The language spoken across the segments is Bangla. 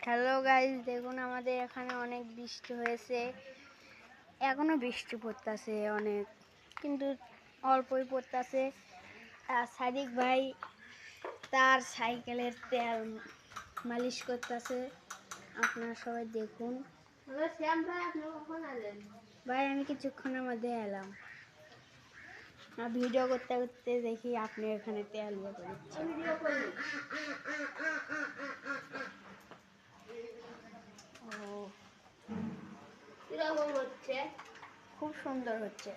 হ্যালো গাইস, দেখুন আমাদের এখানে অনেক বৃষ্টি হয়েছে। এখনো বৃষ্টি পড়তেছে অনেক, কিন্তু অল্পই পড়তেছে। আর সাদিক ভাই তার সাইকেলের তেল মালিশ করতেছে। আপনারা সবাই দেখুন। ভাই আমি কিছুক্ষণের মধ্যে এলাম। আর ভিডিও করতে করতে দেখি আপনি এখানে তেল ইয়ে করছেন। খুব সুন্দর হচ্ছে।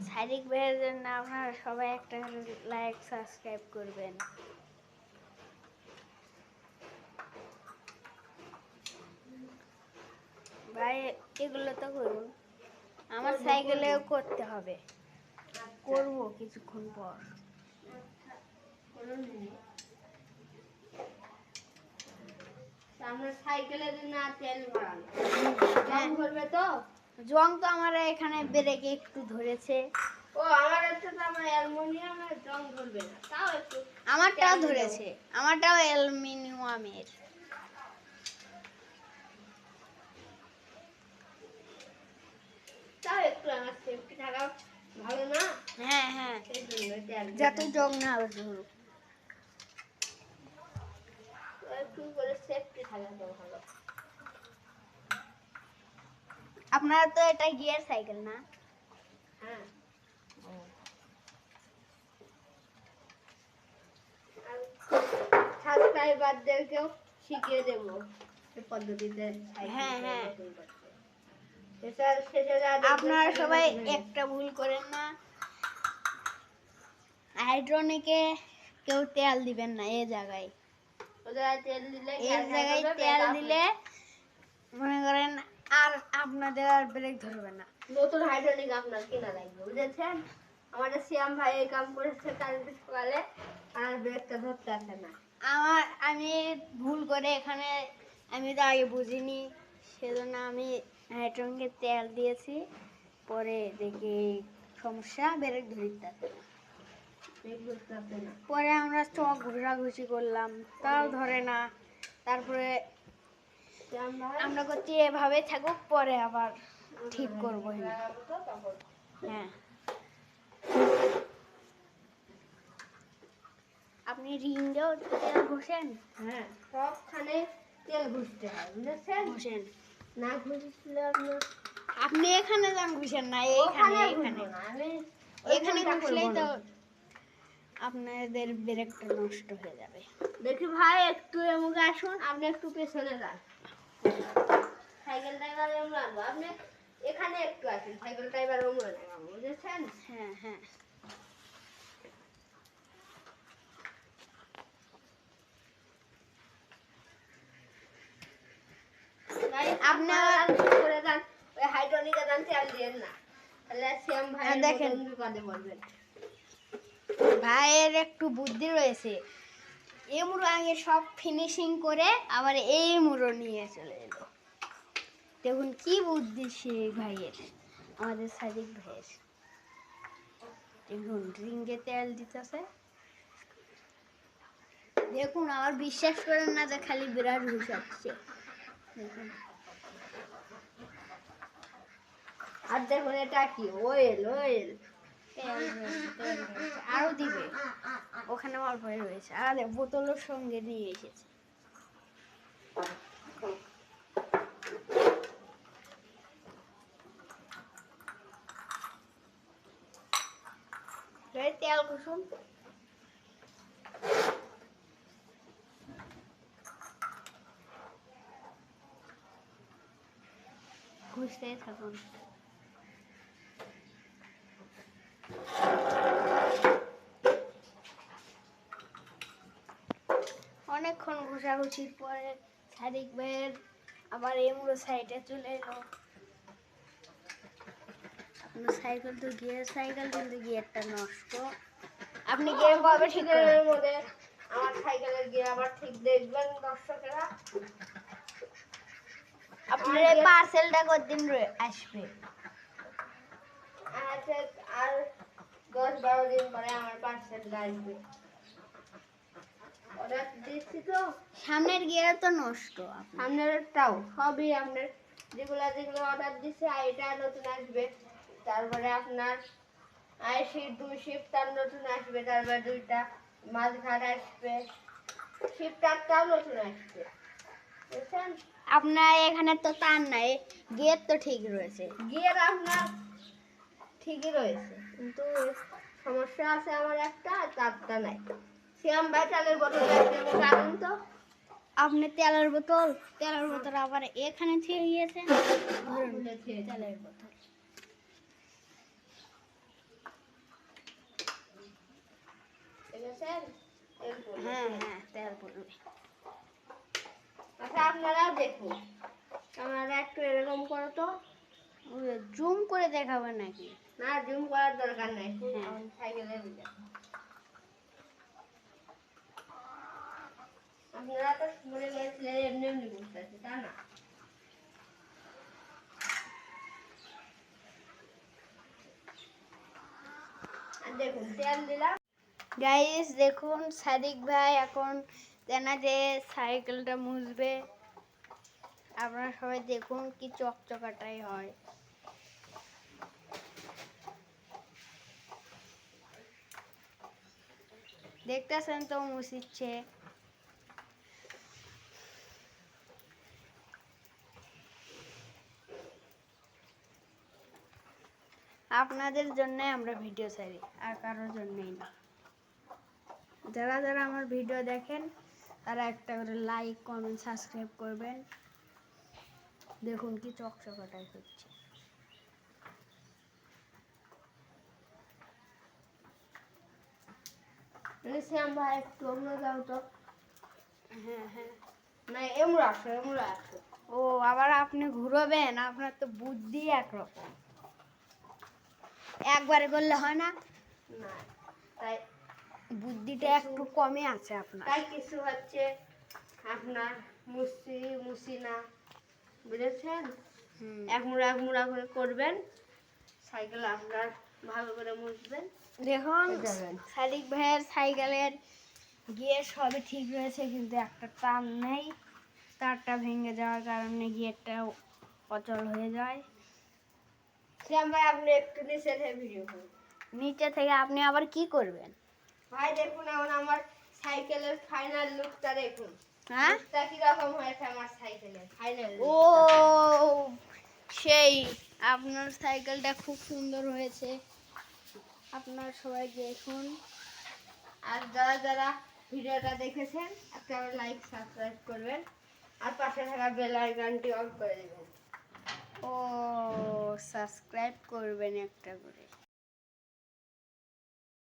সাদিক ভাইয়ের জন্য আপনারা সবাই একটা লাইক সাবস্ক্রাইব করবেন। ভাই এগুলো তো করুন, আমার সাইকেলেও করতে হবে। করব কিছুক্ষণ পর। আমরা সাইকেলের জন্য তেল ভরানো জং ধরবে তো। জং তো আমার এখানে ব্রেকে একটু ধরেছে। ও আমার তো আমার অ্যালুমিনিয়ামের জং ধরবে না, তাও একটু আমারটাও ধরেছে, আমারটাও অ্যালুমিনিয়ামের। তাও একটু আমার সেফটি থাকা ভালো না। হ্যাঁ হ্যাঁ, সেই জন্য তেল যাতে জং না ধরুক। একটু করে সেফটি থাকা তো ভালো। আপনারা তো এটা গিয়ার সাইকেল না? হ্যাঁ, সাবস্ক্রাইবারদেরকেও শিখিয়ে দেব এই পদ্ধতিতে। হ্যাঁ হ্যাঁ, আপনারা আপনারা সবাই একটা ভুল করেন না, হাইড্রোনিকে কেউ তেল দিবেন না। এই জায়গায় তেল দিলে তেল দিলে মনে করেন আর আপনাদের আর ব্রেক ধরবে না। নতুন হাইড্রোলিক আপনার কেনা লাগবে, বুঝেছেন? আমাদের শ্যাম ভাই এই কাম করেছে কালকে সকালে, আর ব্রেকটা ধরতে আসে না। আমি ভুল করে এখানে, আমি তো আগে বুঝিনি, সেজন্য আমি হাইড্রোনিকে তেল দিয়েছি। পরে দেখি সমস্যা, ব্রেক ধরতে আসে না। পরে আমরা চক ঘোরাঘুষি করলাম, তাও ধরে না। তারপরে আমরা করছি এভাবে থাকুক, পরে আবার ঠিক করবো। হ্যাঁ, আপনি রিংয়েও তেল ঘষেন? হ্যাঁ, সবখানে তেল ঘুষতে হয়, বুঝেছেন? ঘষেন না ঘুষলে আপনি এখানে যান, ঘুষেন না এইখানে। এখানে ঘুষলেই তো আপনাদের ব্রেকটা নষ্ট হয়ে যাবে। দেখি ভাই একটু এমুকে আসুন, আপনি একটু পেছনে যান। সাইকেল ড্রাইভার এমন আনবো, আপনি এখানে একটু আসুন, সাইকেল ড্রাইভার এমন আনবো, বুঝেছেন? হ্যাঁ হ্যাঁ, আপনারা করে যান, ওই হাইড্রোলিকে যান, তেল দিয়েন না, তাহলে শ্যাম ভাই দেখেন বিপদে পড়বেন। ভাইয়ের একটু বুদ্ধি রয়েছে। এই মুড়ো আগে সব ফিনিশিং করে আবার এই মুড়ো নিয়ে চলে এলো। দেখুন কি বুদ্ধি সে ভাইয়ের, আমাদের সাদিক ভাইয়ের। দেখুন রিঙ্গে তেল দিতেছে। দেখুন আমার বিশ্বাস করেন না যে খালি বিরাট ঘুষাচ্ছে। দেখুন, আর দেখুন এটা কি, ওয়েল ওয়েল তেল আরো দিবে, ওখানে অল্প রয়েছে। আর বোতলের সঙ্গে নিয়ে এসেছে। তেল ঘুষুন। ঘুষতেই থাকুন। অনেকক্ষণ ঘুষাঘুষির পরে সাদিক ভাইয়ের আবার এমুড়ো সাইডে চলে এলো। আপনার সাইকেল তো গিয়ার সাইকেল, কিন্তু গিয়ারটা নষ্ট। আপনি গিয়ার কবে ঠিক করবেন? মধ্যে আমার সাইকেলের গিয়ে আবার ঠিক দেখবেন দর্শকেরা। আপনার এই পার্সেলটা কতদিন আসবে? আর 10-12 দিন পরে আমার পার্সেলটা আসবে। অর্ডার দিচ্ছি তো সামনের গিয়ার তো নষ্ট আপনার। সামনেরটাও সবই আপনার যেগুলো অর্ডার দিছে আর এটা নতুন আসবে। তারপরে আপনার আইসির 2 শিফটার নতুন আসবে, তারপরে 2টা মাঝঘাট আসবে, শিফটারটাও নতুন আসবে, বুঝছেন? আপনার এখানে তো তার নাই, গিয়ার তো ঠিক রয়েছে। গিয়ার আপনার ঠিকই রয়েছে, কিন্তু সমস্যা আছে আমার একটা, তারটা নাই। শ্যাম ভাই চালের বোতল দেবো কারণ তো আপনি তেলের বোতল আবার এখানে ছিঁড়ে গিয়েছে। ধরুন তেলের বোতল। ঠিক আছে, এরপর হ্যাঁ হ্যাঁ, তেল পড়বে। আচ্ছা আপনারাও দেখুন, আপনারা একটু এরকম করো তো। জুম করে দেখাবেন নাকি? না, জুম করার দরকার নাই, হ্যাঁ। সাইকেলের ভিতরে আপনারা তো মনে করেছিলেন এমনি এমনি বুঝতেছে, তা না। আর দেখুন তেল দিলাম। গাইস দেখুন, সাদিক ভাই এখন যে সাইকেলটা মুছবে। আপনারা সবাই দেখুন কি চকচকাটাই হয়। দেখতেছেন তো মুছিচ্ছে। আপনাদের জন্য আমরা ভিডিও ছাড়ি, আর কারোর জন্যই না। যারা যারা আমার ভিডিও দেখেন তারা একটা করে লাইক, কমেন্ট, সাবস্ক্রাইব করবেন। দেখুন কি চকচকাটাই হচ্ছে। শ্যাম ভাই একটু অন্য যাও তো। হ্যাঁ হ্যাঁ। না, এমরা আসো। ও, আবার আপনি ঘুরবেন? আপনার তো বুদ্ধি একরকম, একবারে করলে হয় না। না, তাই বুদ্ধিটা একটু কমই আছে আপনার। তাই কিছু হচ্ছে আপনার মুসি না, বুঝেছেন? হুম। এক মুড়া করে করবেন, সাইকেল আপনার ভালো করে মুছবেন। দেখুন, যাবেন। সাদিক ভাইয়ের সাইকেলের গিয়ার সবই ঠিক রয়েছে, কিন্তু একটা তার নেই। তারটা ভেঙে যাওয়ার কারণে গিয়ারটা অচল হয়ে যায়। শ্যাম ভাই আপনি একটু নিচে থেকে ভিডিও করুন। নিচে থেকে আপনি আবার কি করবেন? ভাই দেখুন এখন আমার সাইকেলের ফাইনাল লুকটা দেখুন। হ্যাঁ, লুকটা কিরকম হয়েছে আমার সাইকেলের ফাইনাল ও সেই, আপনার সাইকেলটা খুব সুন্দর হয়েছে। আপনারা সবাই দেখুন। আর যারা যারা ভিডিওটা দেখেছেন একটা লাইক সাবস্ক্রাইব করবেন, আর পাশে থাকা বেল আইকনটি অন করে দেবেন। ও, সাবস্ক্রাইব করবেন একটা করে।